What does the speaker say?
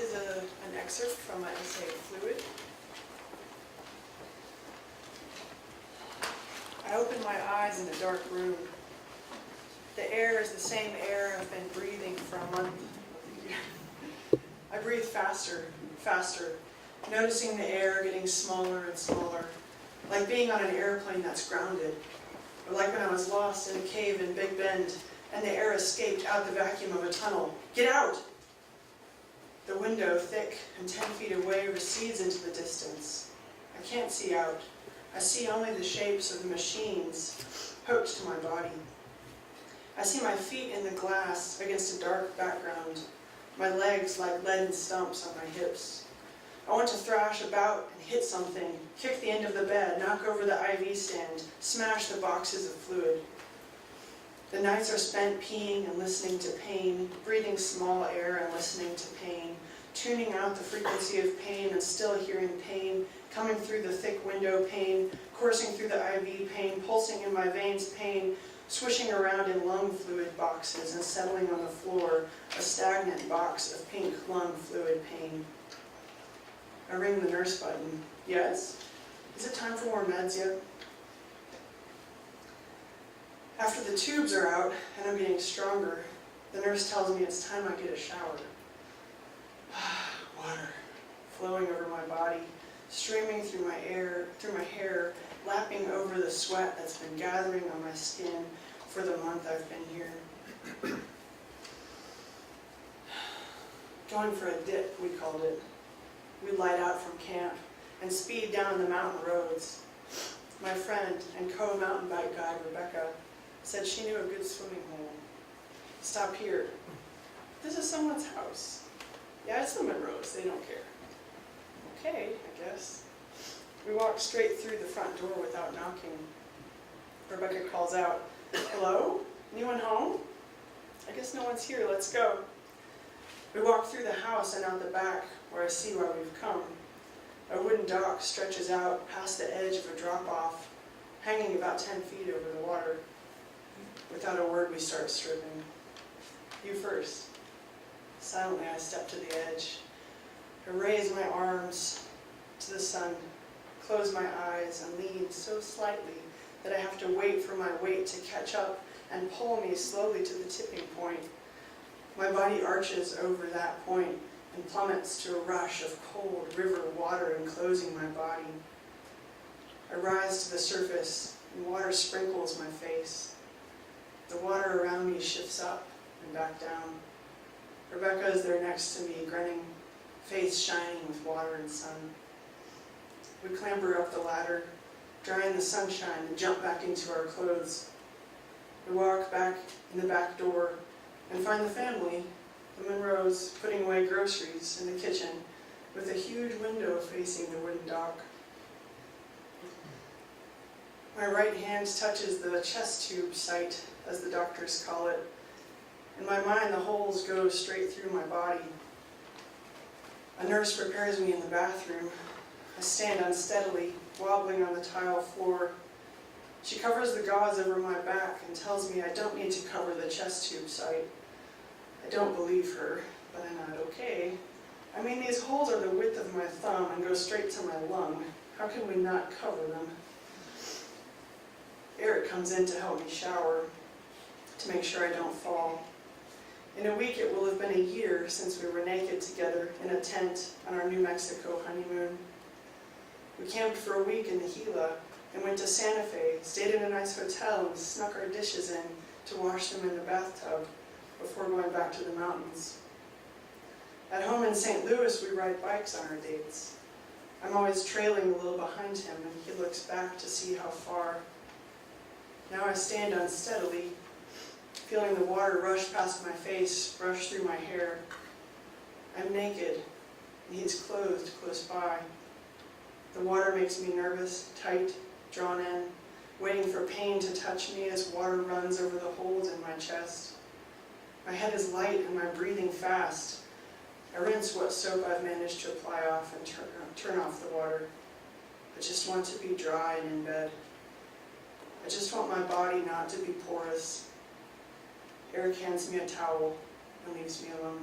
is an excerpt from my essay, Fluid. I open my eyes in a dark room. The air is the same air I've been breathing for a month. I breathe faster, faster, noticing the air getting smaller and smaller, like being on an airplane that's grounded, or like when I was lost in a cave in Big Bend and the air escaped out the vacuum of a tunnel. Get out! The window, thick and 10 feet away, recedes into the distance. I can't see out. I see only the shapes of the machines hooked to my body. I see my feet in the glass against a dark background, my legs like leaden stumps on my hips. I want to thrash about and hit something, kick the end of the bed, knock over the IV stand, smash the boxes of fluid. The nights are spent peeing and listening to pain, breathing small air and listening to pain, tuning out the frequency of pain and still hearing pain, coming through the thick window pain, coursing through the IV pain, pulsing in my veins pain, swishing around in lung fluid boxes and settling on the floor, a stagnant box of pink lung fluid pain. I ring the nurse button. Yes? Is it time for more meds yet? After the tubes are out and I'm getting stronger, the nurse tells me it's time I get a shower. Water flowing over my body, streaming through my hair, lapping over the sweat that's been gathering on my skin for the month I've been here. Going for a dip, we called it. We'd light out from camp and speed down the mountain roads. My friend and co-mountain bike guide, Rebecca, said she knew a good swimming hole. Stop here. This is someone's house. Yeah, it's the Monroes, they don't care. Okay, I guess. We walk straight through the front door without knocking. Rebecca calls out, "Hello? Anyone home? I guess no one's here, let's go." We walk through the house and out the back, where I see where we've come. A wooden dock stretches out past the edge of a drop-off, hanging about 10 feet over the water. Without a word, we start stripping. You first. Silently, I step to the edge. I raise my arms to the sun, close my eyes, and lean so slightly that I have to wait for my weight to catch up and pull me slowly to the tipping point. My body arches over that point and plummets to a rush of cold river water enclosing my body. I rise to the surface, and water sprinkles my face. The water around me shifts up and back down. Rebecca is there next to me, grinning, face shining with water and sun. We clamber up the ladder, dry in the sunshine, and jump back into our clothes. We walk back in the back door and find the family, the Monroes, putting away groceries in the kitchen with a huge window facing the wooden dock. My right hand touches the chest tube site, as the doctors call it. In my mind, the holes go straight through my body. A nurse prepares me in the bathroom. I stand unsteadily, wobbling on the tile floor. She covers the gauze over my back and tells me I don't need to cover the chest tube site. I don't believe her, but I nod okay. I mean, these holes are the width of my thumb and go straight to my lung. How can we not cover them? Eric comes in to help me shower, to make sure I don't fall. In a week, it will have been a year since we were naked together in a tent on our New Mexico honeymoon. We camped for a week in the Gila and went to Santa Fe, stayed in a nice hotel, and snuck our dishes in to wash them in the bathtub before going back to the mountains. At home in St. Louis, we ride bikes on our dates. I'm always trailing a little behind him, and he looks back to see how far. Now I stand unsteadily, feeling the water rush past my face, brush through my hair. I'm naked, and he's clothed close by. The water makes me nervous, tight, drawn in, waiting for pain to touch me as water runs over the holes in my chest. My head is light and my breathing fast. I rinse what soap I've managed to apply off and turn off the water. I just want to be dry and in bed. I just want my body not to be porous. Eric hands me a towel and leaves me alone.